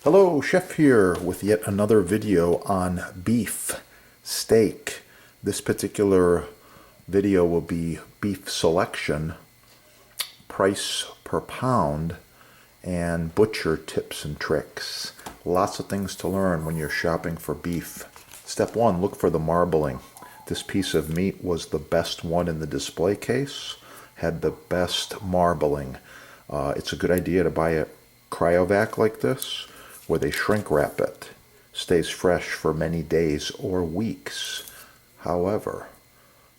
Hello, Chef here with yet another video on beef steak. This particular video will be beef selection, price per pound, and butcher tips and tricks. Lots of things to learn when you're shopping for beef. Step one, look for the marbling. This piece of meat was the best one in the display case, had the best marbling. It's a good idea to buy a cryovac like this, where they shrink wrap it. Stays fresh for many days or weeks. However,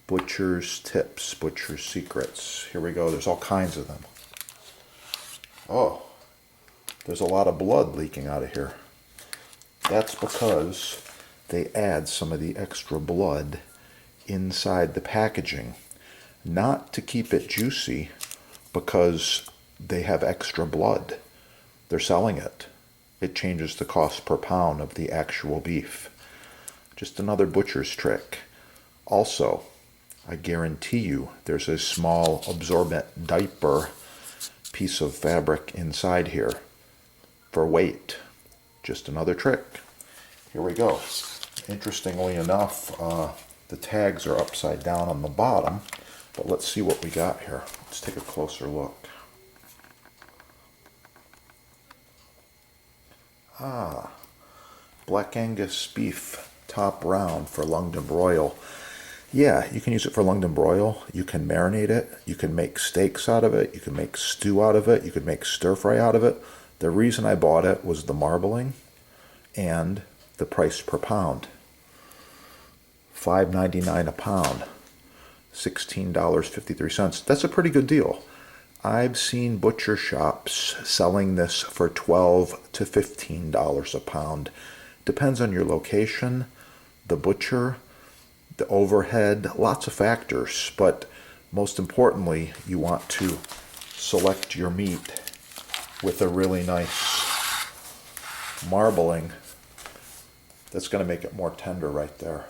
butcher's tips, butcher's secrets. Here we go, there's all kinds of them. Oh, there's a lot of blood leaking out of here. That's because they add some of the extra blood inside the packaging. Not to keep it juicy, because they have extra blood. They're selling it. It changes the cost per pound of the actual beef. Just another butcher's trick. Also, I guarantee you there's a small absorbent diaper piece of fabric inside here for weight. Just another trick. Here we go. Interestingly enough, the tags are upside down on the bottom, but let's see what we got here. Let's take a closer look. Black Angus beef, top round for London broil. Yeah, you can use it for London broil. You can marinate it. You can make steaks out of it. You can make stew out of it. You can make stir fry out of it. The reason I bought it was the marbling and the price per pound. $5.99 a pound, $16.53. That's a pretty good deal. I've seen butcher shops selling this for $12 to $15 a pound. Depends on your location, the butcher, the overhead, lots of factors. But most importantly, you want to select your meat with a really nice marbling. That's going to make it more tender right there.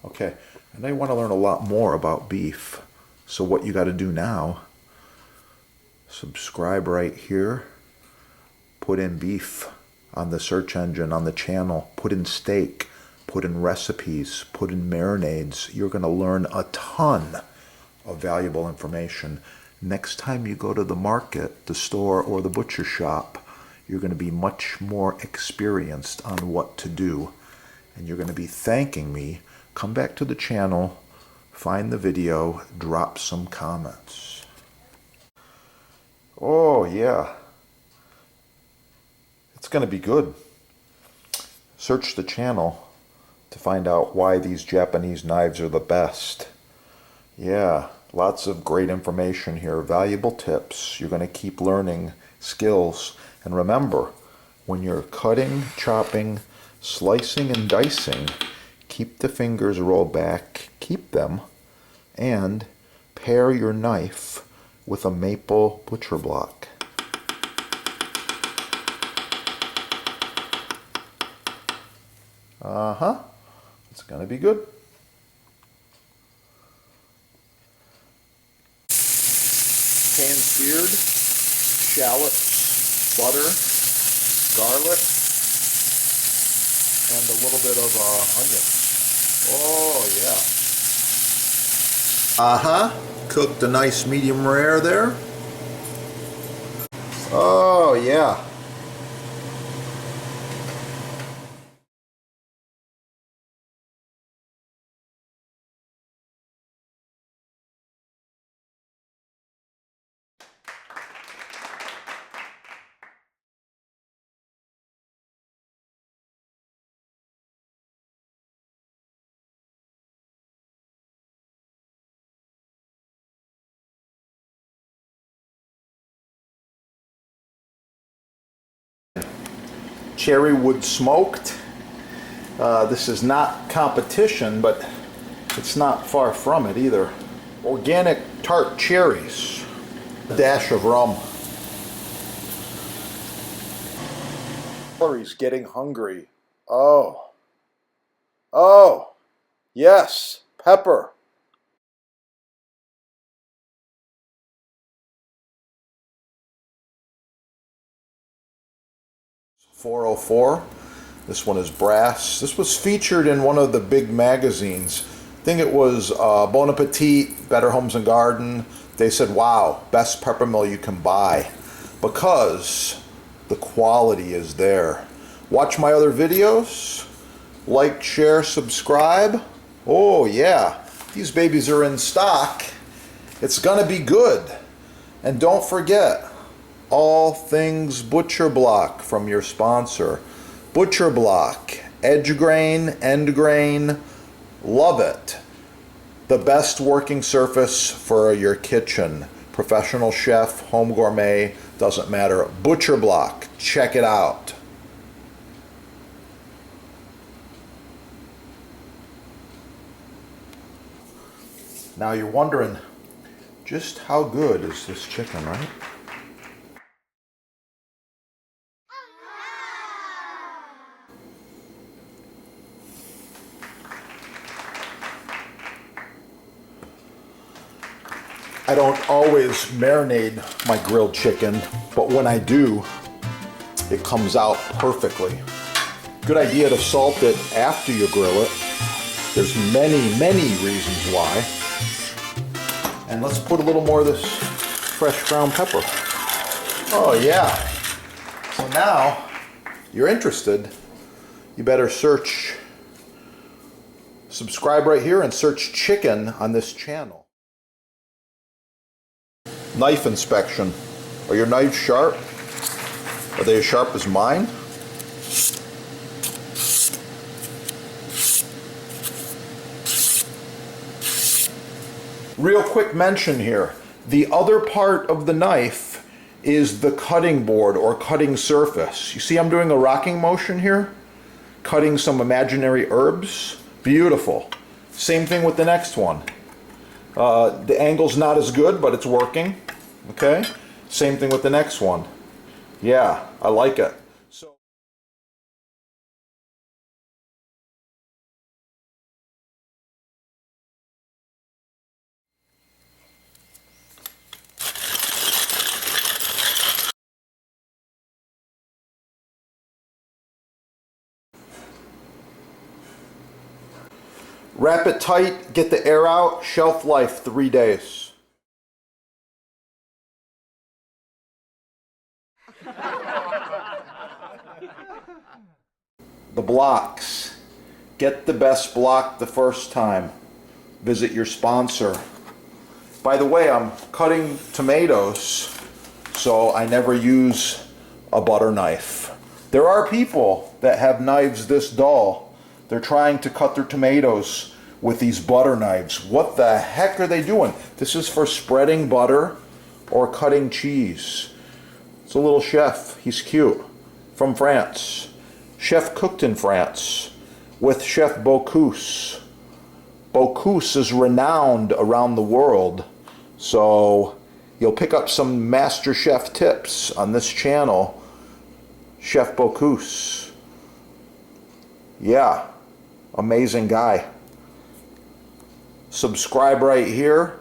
Okay, and I want to learn a lot more about beef. So what you got to do now, subscribe right here, put in beef on the search engine on the channel, put in steak, put in recipes, put in marinades. You're going to learn a ton of valuable information. Next time you go to the market, the store, or the butcher shop, you're going to be much more experienced on what to do. And you're going to be thanking me. Come back to the channel, find the video, drop some comments. Oh yeah, it's going to be good. Search the channel to find out why these Japanese knives are the best. Yeah, lots of great information here, valuable tips. You're going to keep learning skills. And remember, when you're cutting, chopping, slicing, and dicing, keep the fingers rolled back, keep them, and pair your knife with a maple butcher block. It's gonna be good. Pan-seared shallots, butter, garlic, and a little bit of onion. Oh yeah. Cooked a nice medium rare there. Oh yeah. Cherry wood smoked. This is not competition, but it's not far from it either. Organic tart cherries. A dash of rum. He's getting hungry. Oh. Oh. Yes. Pepper. 404. This one is brass. This was featured in one of the big magazines. I think it was Bon Appetit, Better Homes and Garden. They said, wow, best pepper mill you can buy, because the quality is there. Watch my other videos. Like, share, subscribe. Oh yeah, these babies are in stock. It's gonna be good. And don't forget, all things Butcher Block from your sponsor. Butcher Block, edge grain, end grain, love it. The best working surface for your kitchen. Professional chef, home gourmet, doesn't matter. Butcher Block, check it out. Now you're wondering, just how good is this chicken, right? I don't always marinate my grilled chicken, but when I do, it comes out perfectly. Good idea to salt it after you grill it. There's many reasons why. And let's put a little more of this fresh ground pepper. Oh yeah. So now, you're interested, you better subscribe right here and search chicken on this channel. Knife inspection. Are your knives sharp? Are they as sharp as mine? Real quick mention here. The other part of the knife is the cutting board or cutting surface. You see I'm doing a rocking motion here? Cutting some imaginary herbs. Beautiful. Same thing with the next one. The angle's not as good, but it's working. Okay? Same thing with the next one. Yeah, I like it. So wrap it tight, get the air out, shelf life 3 days. The blocks. Get the best block the first time. Visit your sponsor. By the way, I'm cutting tomatoes, so I never use a butter knife. There are people that have knives this dull. They're trying to cut their tomatoes with these butter knives. What the heck are they doing? This is for spreading butter or cutting cheese. It's a little chef. He's cute. From France. Chef cooked in France with Chef Bocuse. Bocuse is renowned around the world, so you'll pick up some master chef tips on this channel. Chef Bocuse. Yeah, amazing guy. Subscribe right here.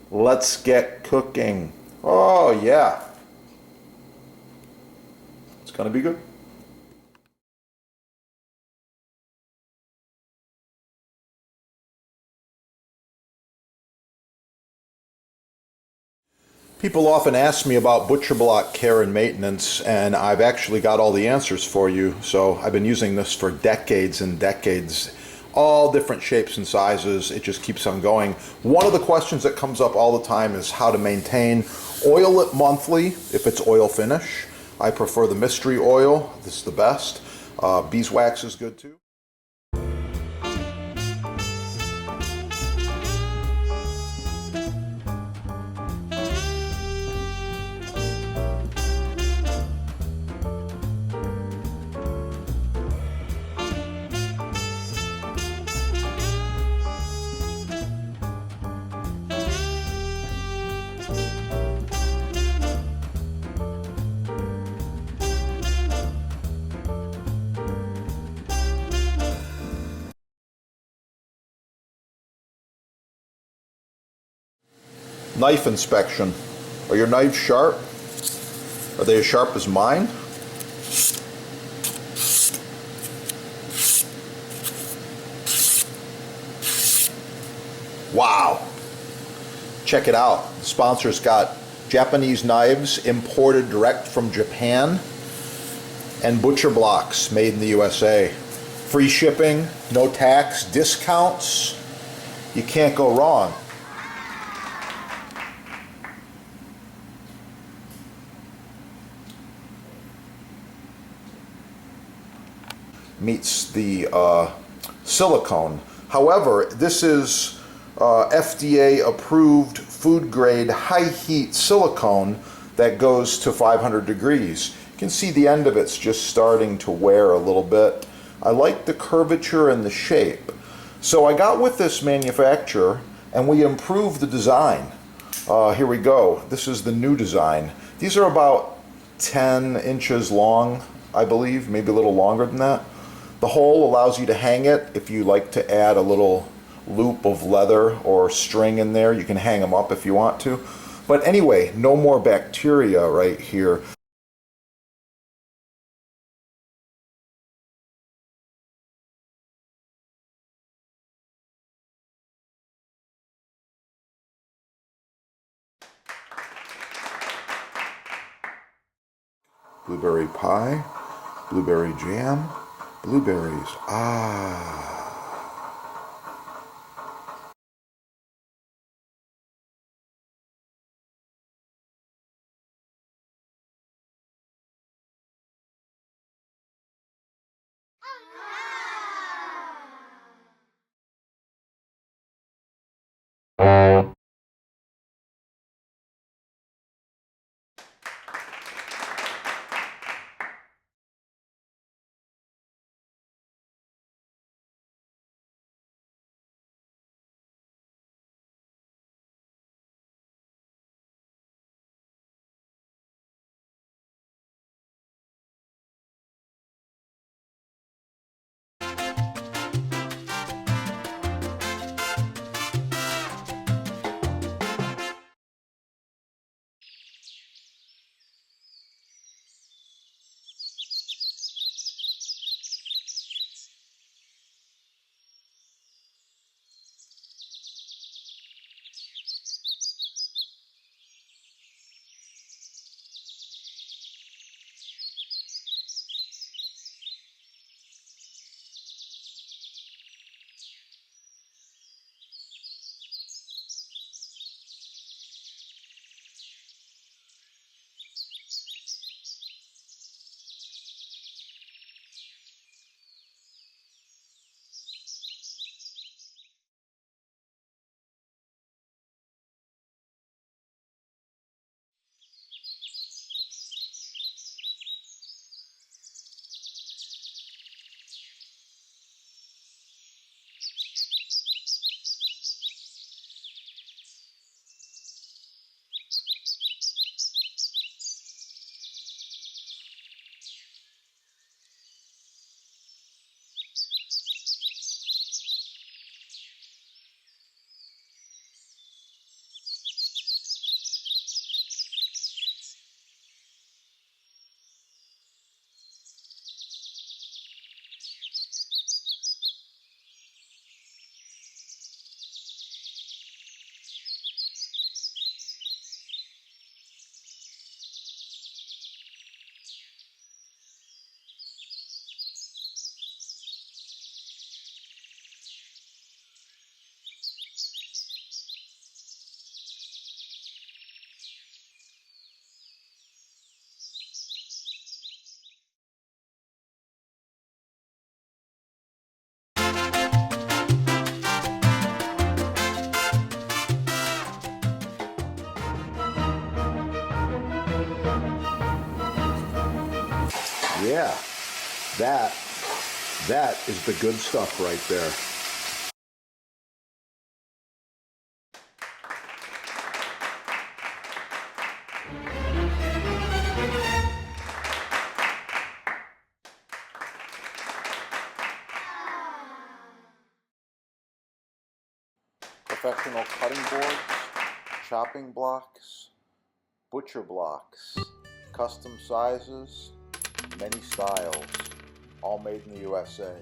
Let's get cooking. Oh yeah. It's gonna be good. People often ask me about butcher block care and maintenance, and I've actually got all the answers for you. So I've been using this for decades and decades, all different shapes and sizes. It just keeps on going. One of the questions that comes up all the time is how to maintain. Oil it monthly if it's oil finish. I prefer the mystery oil. This is the best. Beeswax is good too. Knife inspection. Are your knives sharp? Are they as sharp as mine? Check it out. The sponsor's got Japanese knives imported direct from Japan and butcher blocks made in the USA. Free shipping, no tax, discounts. You can't go wrong. Meets the silicone. However, this is FDA approved food grade high heat silicone that goes to 500 degrees. You can see the end of it's just starting to wear a little bit. I like the curvature and the shape. So I got with this manufacturer and we improved the design. Here we go. This is the new design. These are about 10 inches long, I believe, maybe a little longer than that. The hole allows you to hang it. If you like to add a little loop of leather or string in there, you can hang them up if you want to. But anyway, no more bacteria right here. Blueberry pie, blueberry jam, blueberries. Ah. Yeah, that is the good stuff right there. Professional cutting boards, chopping blocks, butcher blocks, custom sizes, many styles, all made in the USA.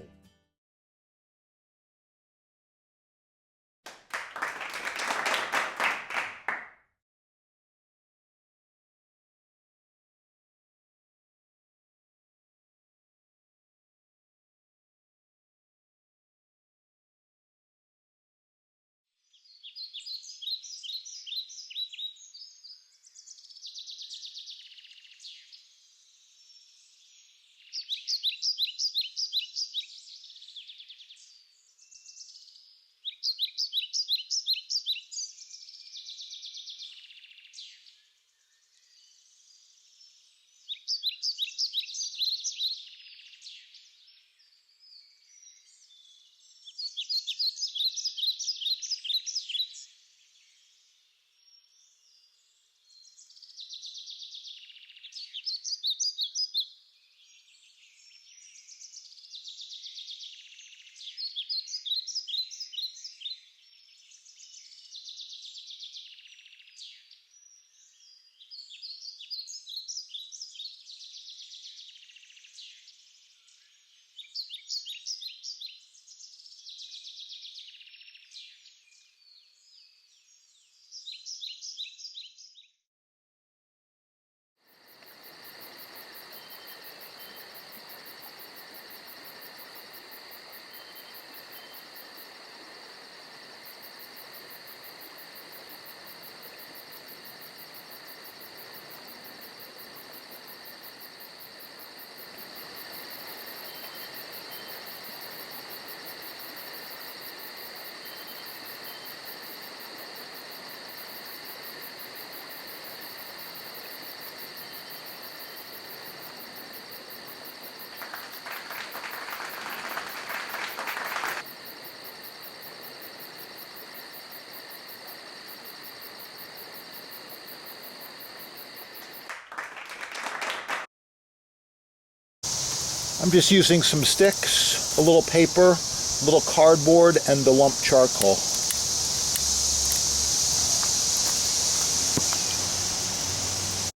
I'm just using some sticks, a little paper, a little cardboard, and the lump charcoal.